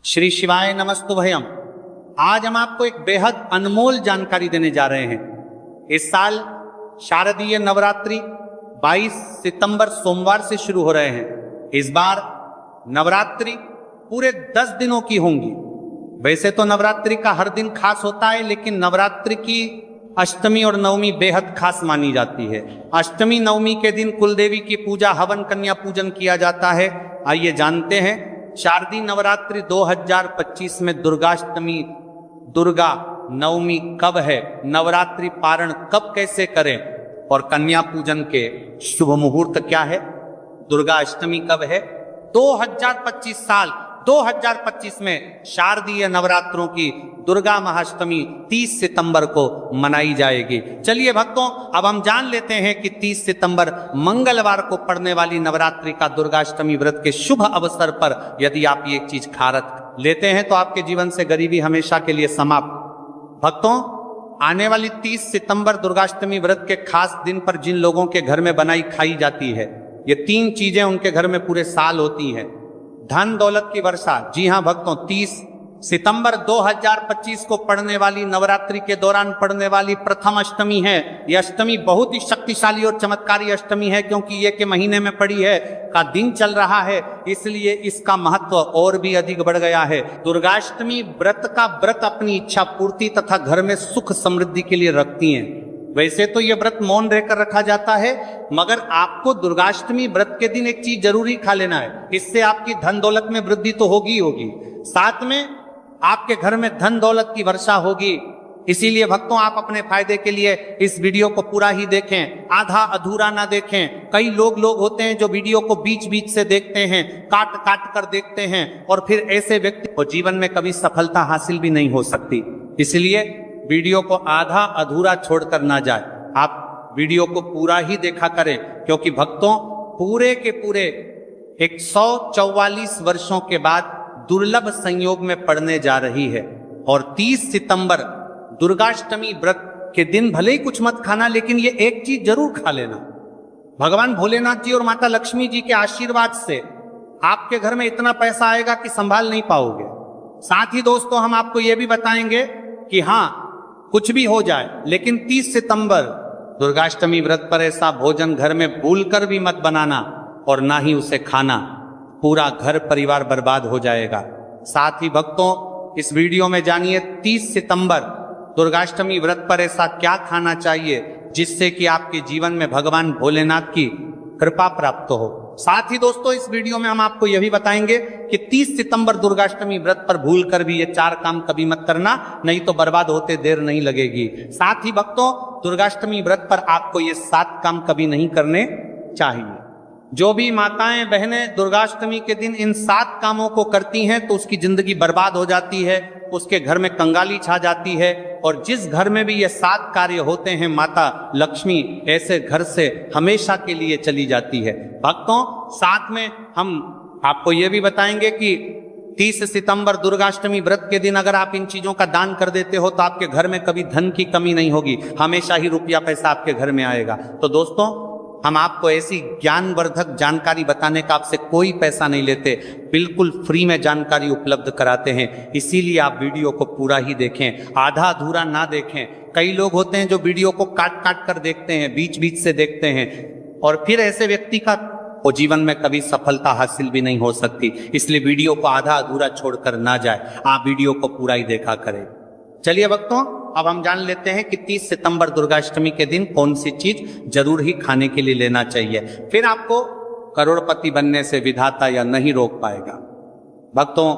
श्री शिवाय नमस्तुभयम। आज हम आपको एक बेहद अनमोल जानकारी देने जा रहे हैं। इस साल शारदीय नवरात्रि 22 सितंबर सोमवार से शुरू हो रहे हैं। इस बार नवरात्रि पूरे 10 दिनों की होंगी। वैसे तो नवरात्रि का हर दिन खास होता है, लेकिन नवरात्रि की अष्टमी और नवमी बेहद खास मानी जाती है। अष्टमी नवमी के दिन कुलदेवी की पूजा, हवन, कन्या पूजन किया जाता है। आइए जानते हैं शारदीय नवरात्रि 2025 में दुर्गाष्टमी, दुर्गा नवमी कब है, नवरात्रि पारण कब कैसे करें और कन्या पूजन के शुभ मुहूर्त क्या है, दुर्गा अष्टमी कब है। 2025 में शारदीय नवरात्रों की दुर्गा महाअष्टमी 30 सितंबर को मनाई जाएगी। चलिए भक्तों, अब हम जान लेते हैं कि 30 सितंबर मंगलवार को पड़ने वाली नवरात्रि का दुर्गाष्टमी व्रत के शुभ अवसर पर यदि आप ये चीज खारत लेते हैं तो आपके जीवन से गरीबी हमेशा के लिए समाप्त। भक्तों, आने वाली 30 सितंबर दुर्गाष्टमी व्रत के खास दिन पर जिन लोगों के घर में बनाई खाई जाती है, ये 3 चीजें उनके घर में पूरे साल होती हैं। धन दौलत की वर्षा। जी हां भक्तों, 30 सितंबर 2025 को पड़ने वाली नवरात्रि के दौरान पड़ने वाली प्रथम अष्टमी है। यह अष्टमी बहुत ही शक्तिशाली और चमत्कारी अष्टमी है, क्योंकि ये के महीने में पड़ी है, का दिन चल रहा है, इसलिए इसका महत्व और भी अधिक बढ़ गया है। दुर्गाष्टमी व्रत अपनी इच्छा पूर्ति तथा घर में सुख समृद्धि के लिए रखती हैं। वैसे तो यह व्रत मौन रहकर रखा जाता है, मगर आपको दुर्गाष्टमी व्रत के दिन एक चीज जरूरी खा लेना है। इससे आपकी धन दौलत में वृद्धि तो होगी होगी, साथ में आपके घर में धन दौलत की वर्षा होगी। इसीलिए भक्तों, आप अपने फायदे के लिए इस वीडियो को पूरा ही देखें, आधा अधूरा ना देखें। कई लोग होते हैं जो वीडियो को बीच बीच से देखते हैं, काट काट कर देखते हैं, और फिर ऐसे व्यक्ति को जीवन में कभी सफलता हासिल भी नहीं हो सकती। इसलिए वीडियो को आधा अधूरा छोड़कर ना जाए, आप वीडियो को पूरा ही देखा करें, क्योंकि भक्तों पूरे के पूरे 144 वर्षों के बाद दुर्लभ संयोग में पड़ने जा रही है। और 30 सितंबर दुर्गाष्टमी व्रत के दिन भले ही कुछ मत खाना, लेकिन ये एक चीज जरूर खा लेना। भगवान भोलेनाथ जी और माता लक्ष्मी जी के आशीर्वाद से आपके घर में इतना पैसा आएगा कि संभाल नहीं पाओगे। साथ ही दोस्तों, हम आपको यह भी बताएंगे कि हाँ, कुछ भी हो जाए, लेकिन 30 सितंबर दुर्गाष्टमी व्रत पर ऐसा भोजन घर में भूलकर भी मत बनाना और ना ही उसे खाना, पूरा घर परिवार बर्बाद हो जाएगा। साथ ही भक्तों, इस वीडियो में जानिए 30 सितंबर दुर्गाष्टमी व्रत पर ऐसा क्या खाना चाहिए जिससे कि आपके जीवन में भगवान भोलेनाथ की कृपा प्राप्त हो। साथ ही दोस्तों, इस वीडियो में हम आपको यह भी बताएंगे कि 30 सितंबर दुर्गाष्टमी व्रत पर भूल कर भी ये 4 काम कभी मत करना, नहीं तो बर्बाद होते देर नहीं लगेगी। साथ ही भक्तों, दुर्गाष्टमी व्रत पर आपको ये 7 काम कभी नहीं करने चाहिए। जो भी माताएं बहनें दुर्गाष्टमी के दिन इन 7 कामों को करती हैं तो उसकी जिंदगी बर्बाद हो जाती है, उसके घर में कंगाली छा जाती है। और जिस घर में भी ये 7 कार्य होते हैं, माता लक्ष्मी ऐसे घर से हमेशा के लिए चली जाती है। भक्तों, साथ में हम आपको ये भी बताएंगे कि 30 सितंबर दुर्गाष्टमी व्रत के दिन अगर आप इन चीजों का दान कर देते हो तो आपके घर में कभी धन की कमी नहीं होगी, हमेशा ही रुपया पैसा आपके घर में आएगा। तो दोस्तों, हम आपको ऐसी ज्ञानवर्धक जानकारी बताने का आपसे कोई पैसा नहीं लेते, बिल्कुल फ्री में जानकारी उपलब्ध कराते हैं। इसीलिए आप वीडियो को पूरा ही देखें, आधा अधूरा ना देखें। कई लोग होते हैं जो वीडियो को काट काट कर देखते हैं, बीच बीच से देखते हैं, और फिर ऐसे व्यक्ति का वो जीवन में कभी सफलता हासिल भी नहीं हो सकती। इसलिए वीडियो को आधा अधूरा छोड़कर ना जाए, आप वीडियो को पूरा ही देखा करें। चलिए भक्तों, अब हम जान लेते हैं कि 30 सितंबर दुर्गाष्टमी के दिन कौन सी चीज जरूर ही खाने के लिए लेना चाहिए। फिर आपको करोड़पति बनने से विधाता या नहीं रोक पाएगा भक्तों,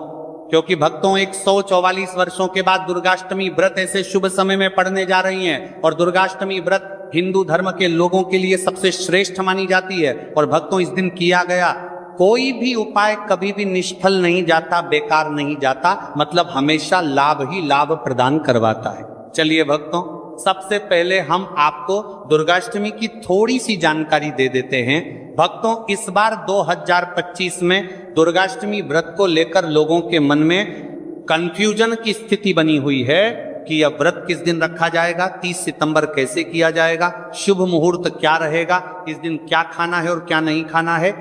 क्योंकि भक्तों 144 वर्षों के बाद दुर्गाष्टमी व्रत ऐसे शुभ समय में पड़ने जा रही हैं। और दुर्गाष्टमी व्रत हिंदू धर्म के लोगों के लिए सबसे श्रेष्ठ मानी जाती है। और भक्तों, इस दिन किया गया कोई भी उपाय कभी भी निष्फल नहीं जाता, बेकार नहीं जाता, मतलब हमेशा लाभ ही लाभ प्रदान करवाता है। चलिए भक्तों, सबसे पहले हम आपको दुर्गाष्टमी की थोड़ी सी जानकारी दे देते हैं। भक्तों, इस बार 2025 में दुर्गाष्टमी व्रत को लेकर लोगों के मन में कंफ्यूजन की स्थिति बनी हुई है कि यह व्रत किस दिन रखा जाएगा, 30 सितंबर कैसे किया जाएगा, शुभ मुहूर्त क्या रहेगा, इस दिन क्या खाना है और क्या नहीं खाना है।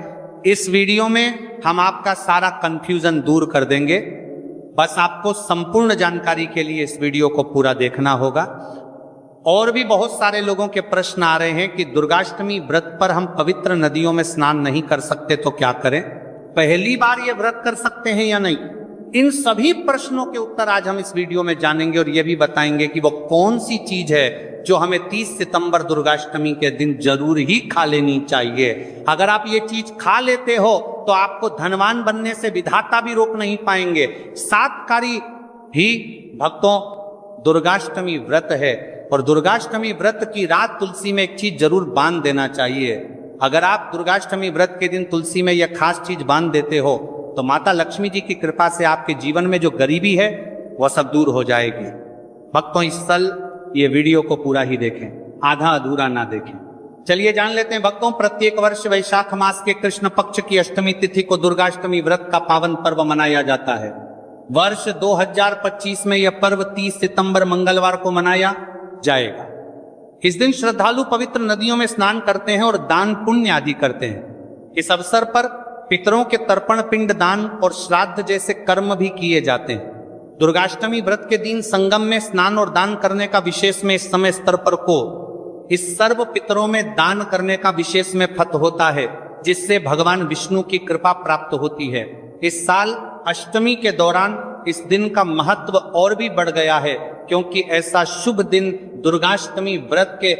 इस वीडियो में हम आपका सारा कंफ्यूजन दूर कर देंगे। बस आपको संपूर्ण जानकारी के लिए इस वीडियो को पूरा देखना होगा। और भी बहुत सारे लोगों के प्रश्न आ रहे हैं कि दुर्गाष्टमी व्रत पर हम पवित्र नदियों में स्नान नहीं कर सकते तो क्या करें, पहली बार ये व्रत कर सकते हैं या नहीं। इन सभी प्रश्नों के उत्तर आज हम इस वीडियो में जानेंगे और ये भी बताएंगे कि वो कौन सी चीज है जो हमें 30 सितंबर दुर्गाष्टमी के दिन जरूर ही खा लेनी चाहिए। अगर आप ये चीज खा लेते हो तो आपको धनवान बनने से विधाता भी रोक नहीं पाएंगे। सातकारी भी भक्तों दुर्गाष्टमी व्रत है और दुर्गाष्टमी व्रत की रात तुलसी में एक चीज जरूर बांध देना चाहिए। अगर आप दुर्गाष्टमी व्रत के दिन तुलसी में यह खास चीज बांध देते हो तो माता लक्ष्मी जी की कृपा से आपके जीवन में जो गरीबी है वह सब दूर हो जाएगी। भक्तों इस साल ये वीडियो को पूरा ही देखें, आधा अधूरा ना देखें। चलिए जान लेते हैं भक्तों, प्रत्येक वर्ष वैशाख मास के कृष्ण पक्ष की अष्टमी तिथि को दुर्गाष्टमी व्रत का पावन पर्व मनाया जाता है। वर्ष 2025 में यह पर्व 30 सितंबर मंगलवार को मनाया जाएगा। इस दिन श्रद्धालु पवित्र नदियों में स्नान करते हैं और दान पुण्य आदि करते हैं। इस अवसर पर पितरों के तर्पण पिंड दान और श्राद्ध जैसे कर्म भी किए जाते हैं। दुर्गाष्टमी व्रत के दिन संगम में स्नान और दान करने का विशेष में इस समय स्तर पर को इस सर्व पितरों में दान करने का विशेष में फत होता है, जिससे भगवान विष्णु की कृपा प्राप्त होती है। इस साल अष्टमी के दौरान इस दिन का महत्व और भी बढ़ गया है, क्योंकि ऐसा शुभ दिन दुर्गाष्टमी व्रत के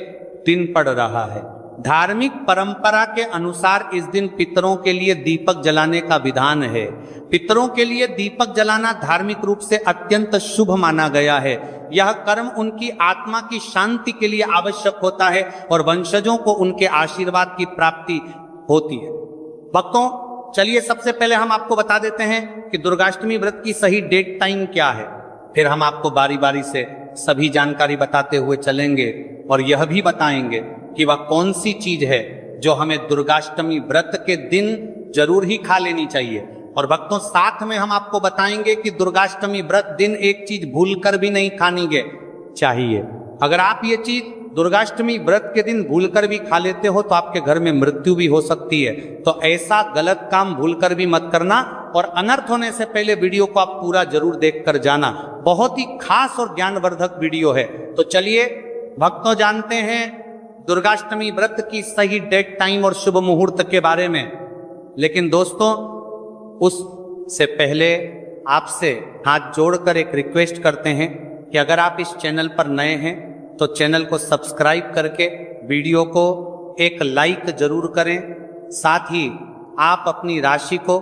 दिन पड़ रहा है। धार्मिक परंपरा के अनुसार इस दिन पितरों के लिए दीपक जलाने का विधान है। पितरों के लिए दीपक जलाना धार्मिक रूप से अत्यंत शुभ माना गया है। यह कर्म उनकी आत्मा की शांति के लिए आवश्यक होता है और वंशजों को उनके आशीर्वाद की प्राप्ति होती है। भक्तों चलिए सबसे पहले हम आपको बता देते हैं कि दुर्गाष्टमी व्रत की सही डेट टाइम क्या है, फिर हम आपको बारी बारी से सभी जानकारी बताते हुए चलेंगे और यह भी बताएंगे कि वह कौन सी चीज है जो हमें दुर्गाष्टमी व्रत के दिन जरूर ही खा लेनी चाहिए। और भक्तों साथ में हम आपको बताएंगे कि दुर्गाष्टमी व्रत दिन एक चीज भूलकर भी नहीं खानी चाहिए। अगर आप ये चीज दुर्गाष्टमी व्रत के दिन भूलकर भी खा लेते हो तो आपके घर में मृत्यु भी हो सकती है। तो ऐसा गलत काम भूलकर भी मत करना और अनर्थ होने से पहले वीडियो को आप पूरा जरूर देख कर जाना। बहुत ही खास और ज्ञानवर्धक वीडियो है। तो चलिए भक्तों जानते हैं दुर्गाष्टमी व्रत की सही डेट टाइम और शुभ मुहूर्त के बारे में। लेकिन दोस्तों उससे पहले आपसे हाथ जोड़कर एक रिक्वेस्ट करते हैं कि अगर आप इस चैनल पर नए हैं तो चैनल को सब्सक्राइब करके वीडियो को एक लाइक जरूर करें। साथ ही आप अपनी राशि को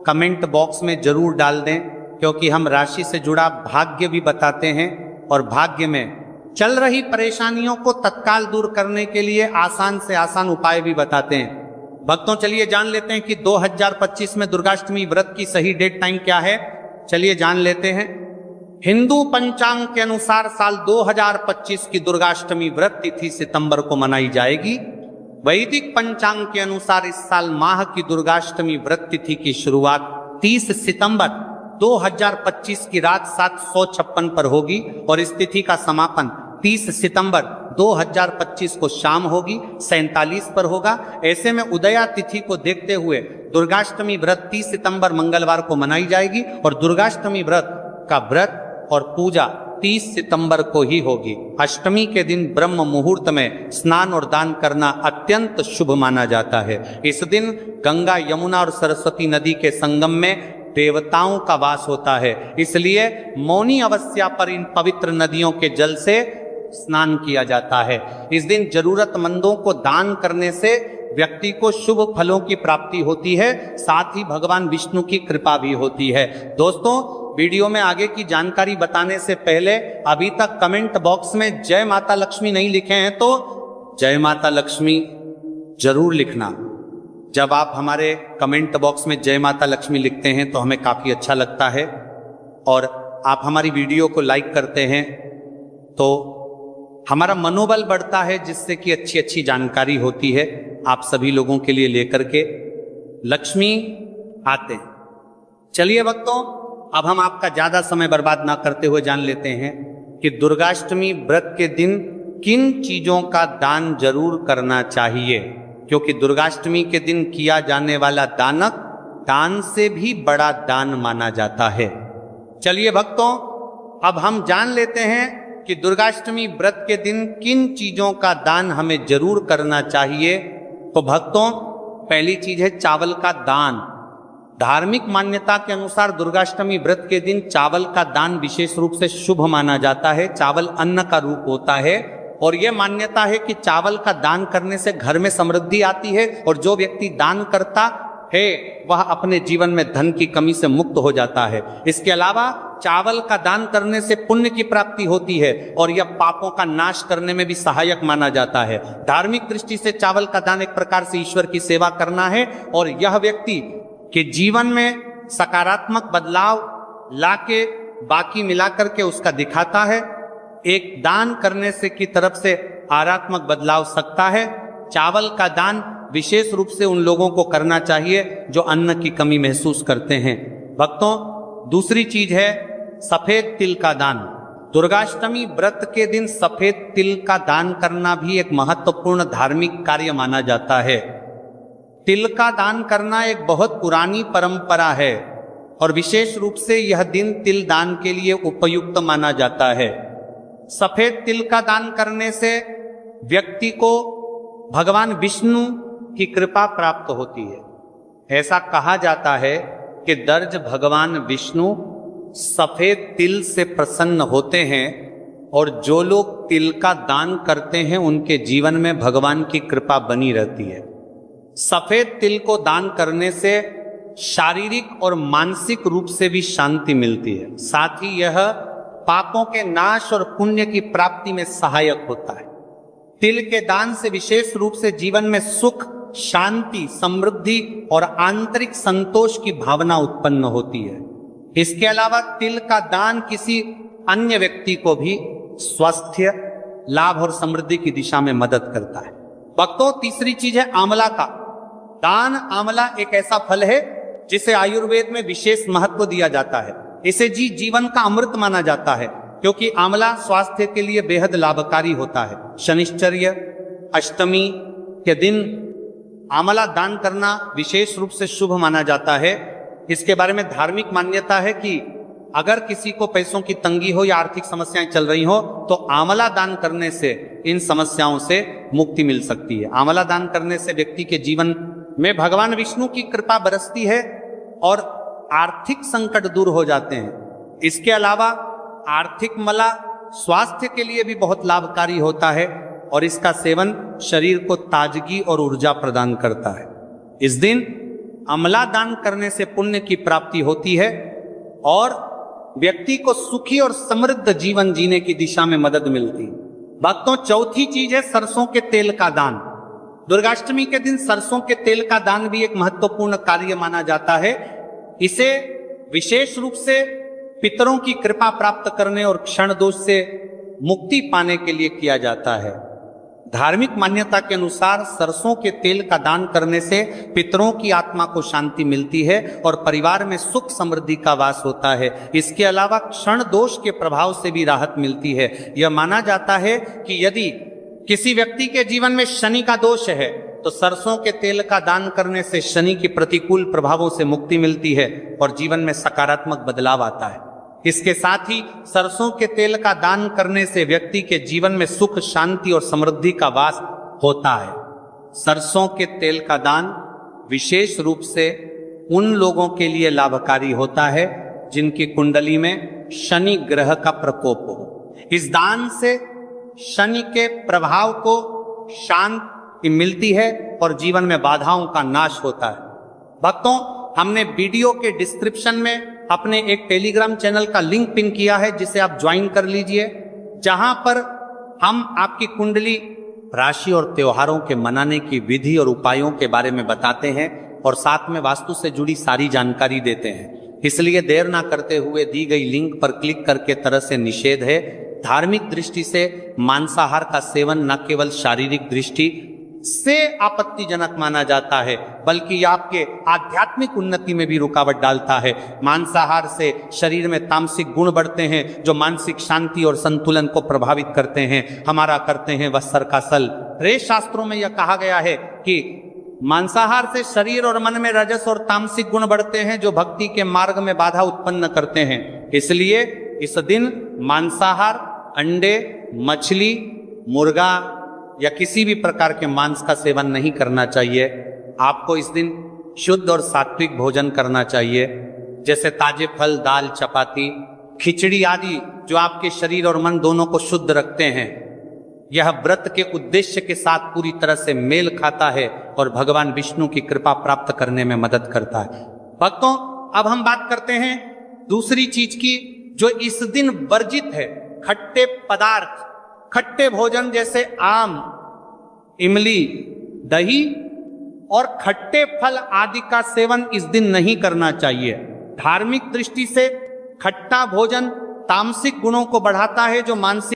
कमेंट बॉक्स में जरूर डाल दें, क्योंकि हम राशि से जुड़ा भाग्य भी बताते हैं और भाग्य में चल रही परेशानियों को तत्काल दूर करने के लिए आसान से आसान उपाय भी बताते हैं। भक्तों चलिए जान लेते हैं कि 2025 में दुर्गाष्टमी व्रत की सही डेट टाइम क्या है। चलिए जान लेते हैं। हिंदू पंचांग के अनुसार साल 2025 की दुर्गाष्टमी व्रत तिथि सितंबर को मनाई जाएगी। वैदिक पंचांग के अनुसार इस साल माह की दुर्गाष्टमी व्रत तिथि की शुरुआत 30 सितंबर 2025 की रात 756 पर होगी और इस तिथि का समापन 30 सितंबर 2025 को शाम होगी 47 पर होगा। ऐसे में उदया तिथि को देखते हुए दुर्गाष्टमी व्रत 30 सितंबर मंगलवार को मनाई जाएगी और दुर्गाष्टमी व्रत का व्रत और पूजा 30 सितंबर को ही होगी। अष्टमी के दिन ब्रह्म मुहूर्त में स्नान और दान करना अत्यंत शुभ माना जाता है। इस दिन गंगा, यमुना और सरस्वती नदी के संगम में देवताओं का वास होता है, इसलिए मौनी अमावस्या पर इन पवित्र नदियों के जल से स्नान किया जाता है। इस दिन जरूरतमंदों को दान करने से व्यक्ति को शुभ फलों की प्राप्ति होती है, साथ ही भगवान विष्णु की कृपा भी होती है। दोस्तों वीडियो में आगे की जानकारी बताने से पहले अभी तक कमेंट बॉक्स में जय माता लक्ष्मी नहीं लिखे हैं तो जय माता लक्ष्मी जरूर लिखना। जब आप हमारे कमेंट बॉक्स में जय माता लक्ष्मी लिखते हैं तो हमें काफी अच्छा लगता है और आप हमारी वीडियो को लाइक करते हैं तो हमारा मनोबल बढ़ता है, जिससे कि अच्छी अच्छी जानकारी होती है आप सभी लोगों के लिए लेकर के लक्ष्मी आते हैं। चलिए भक्तों अब हम आपका ज्यादा समय बर्बाद ना करते हुए जान लेते हैं कि दुर्गाष्टमी व्रत के दिन किन चीजों का दान जरूर करना चाहिए, क्योंकि दुर्गाष्टमी के दिन किया जाने वाला दानक दान से भी बड़ा दान माना जाता है। चलिए भक्तों, अब हम जान लेते हैं कि दुर्गाष्टमी व्रत के दिन किन चीजों का दान हमें जरूर करना चाहिए। तो भक्तों, पहली चीज है चावल का दान। धार्मिक मान्यता के अनुसार दुर्गाष्टमी व्रत के दिन चावल का दान विशेष रूप से शुभ माना जाता है। चावल अन्न का रूप होता है और यह मान्यता है कि चावल का दान करने से घर में समृद्धि आती है और जो व्यक्ति दान करता है वह अपने जीवन में धन की कमी से मुक्त हो जाता है। इसके अलावा चावल का दान करने से पुण्य की प्राप्ति होती है और यह पापों का नाश करने में भी सहायक माना जाता है। धार्मिक दृष्टि से चावल का दान एक प्रकार से ईश्वर की सेवा करना है और यह व्यक्ति के जीवन में सकारात्मक बदलाव लाके बाकी मिलाकर के उसका दिखाता है। एक दान करने से की तरफ से आरात्मक बदलाव सकता है। चावल का दान विशेष रूप से उन लोगों को करना चाहिए जो अन्न की कमी महसूस करते हैं। भक्तों, दूसरी चीज है सफेद तिल का दान। दुर्गाष्टमी व्रत के दिन सफेद तिल का दान करना भी एक महत्वपूर्ण धार्मिक कार्य माना जाता है। तिल का दान करना एक बहुत पुरानी परंपरा है और विशेष रूप से यह दिन तिल दान के लिए उपयुक्त माना जाता है। सफेद तिल का दान करने से व्यक्ति को भगवान विष्णु की कृपा प्राप्त होती है। ऐसा कहा जाता है कि दर्ज भगवान विष्णु सफेद तिल से प्रसन्न होते हैं और जो लोग तिल का दान करते हैं उनके जीवन में भगवान की कृपा बनी रहती है। सफेद तिल को दान करने से शारीरिक और मानसिक रूप से भी शांति मिलती है। साथ ही यह पापों के नाश और पुण्य की प्राप्ति में सहायक होता है। तिल के दान से विशेष रूप से जीवन में सुख, शांति, समृद्धि और आंतरिक संतोष की भावना उत्पन्न होती है। इसके अलावा तिल का दान किसी अन्य व्यक्ति को भी स्वास्थ्य, लाभ और समृद्धि की दिशा में मदद करता है। भक्तों, तीसरी चीज है आंवला का दान। आंवला एक ऐसा फल है जिसे आयुर्वेद में विशेष महत्व दिया जाता है। इसे जीवन का अमृत माना जाता है क्योंकि आंवला स्वास्थ्य के लिए बेहद लाभकारी होता है। शनिश्चर्य, अष्टमी के दिन आंवला दान करना विशेष रूप से शुभ माना जाता है। इसके बारे में धार्मिक मान्यता है कि अगर किसी को पैसों की तंगी हो या आर्थिक समस्याएं चल रही हो तो आंवला दान करने से इन समस्याओं से मुक्ति मिल सकती है। आंवला दान करने से व्यक्ति के जीवन में भगवान विष्णु की कृपा बरसती है और आर्थिक संकट दूर हो जाते हैं। इसके अलावा आर्थिक मला स्वास्थ्य के लिए भी बहुत लाभकारी होता है और इसका सेवन शरीर को ताजगी और ऊर्जा प्रदान करता है। इस दिन आंवला दान करने से पुण्य की प्राप्ति होती है और व्यक्ति को सुखी और समृद्ध जीवन जीने की दिशा में मदद मिलती है। भक्तों, चौथी चीज है सरसों के तेल का दान। दुर्गाष्टमी के दिन सरसों के तेल का दान भी एक महत्वपूर्ण कार्य माना जाता है। इसे विशेष रूप से पितरों की कृपा प्राप्त करने और क्षण दोष से मुक्ति पाने के लिए किया जाता है। धार्मिक मान्यता के अनुसार सरसों के तेल का दान करने से पितरों की आत्मा को शांति मिलती है और परिवार में सुख समृद्धि का वास होता है। इसके अलावा क्षण दोष के प्रभाव से भी राहत मिलती है। यह माना जाता है कि यदि किसी व्यक्ति के जीवन में शनि का दोष है तो सरसों के तेल का दान करने से शनि के प्रतिकूल प्रभावों से मुक्ति मिलती है और जीवन में सकारात्मक बदलाव आता है। इसके साथ ही सरसों के तेल का दान करने से व्यक्ति के जीवन में सुख, शांति और समृद्धि का वास होता है। सरसों के तेल का दान विशेष रूप से उन लोगों के लिए लाभकारी होता है जिनकी कुंडली में शनि ग्रह का प्रकोप हो। इस दान से शनि के प्रभाव को शांति मिलती है और जीवन में बाधाओं का नाश होता है। भक्तों, हमने वीडियो के डिस्क्रिप्शन में अपने एक टेलीग्राम चैनल का लिंक पिन किया है जिसे आप ज्वाइन कर लीजिए, जहां पर हम आपकी कुंडली, राशि और त्योहारों के मनाने की विधि और उपायों के बारे में बताते हैं और साथ में वास्तु से जुड़ी सारी जानकारी देते हैं। इसलिए देर ना करते हुए दी गई लिंक पर क्लिक करके तरह से निषेध है। धार्मिक दृष्टि से मांसाहार का सेवन न केवल शारीरिक दृष्टि से आपत्तिजनक माना जाता है बल्कि आपके आध्यात्मिक उन्नति में भी रुकावट डालता है। मांसाहार से शरीर में तामसिक गुण बढ़ते हैं जो मानसिक शांति और संतुलन को प्रभावित करते हैं। हमारा करते हैं वह सर का सल। रे शास्त्रों में यह कहा गया है कि मांसाहार से शरीर और मन में रजस और तामसिक गुण बढ़ते हैं जो भक्ति के मार्ग में बाधा उत्पन्न करते हैं। इसलिए इस दिन मांसाहार, अंडे, मछली, मुर्गा या किसी भी प्रकार के मांस का सेवन नहीं करना चाहिए। आपको इस दिन शुद्ध और सात्विक भोजन करना चाहिए, जैसे ताजे फल, दाल, चपाती, खिचड़ी आदि जो आपके शरीर और मन दोनों को शुद्ध रखते हैं। यह व्रत के उद्देश्य के साथ पूरी तरह से मेल खाता है और भगवान विष्णु की कृपा प्राप्त करने में मदद करता है। भक्तों, अब हम बात करते हैं दूसरी चीज की जो इस दिन वर्जित है। खट्टे पदार्थ, खट्टे भोजन जैसे आम, इमली, दही और खट्टे फल आदि का सेवन इस दिन नहीं करना चाहिए। धार्मिक दृष्टि से खट्टा भोजन तामसिक गुणों को बढ़ाता है जो मानसिक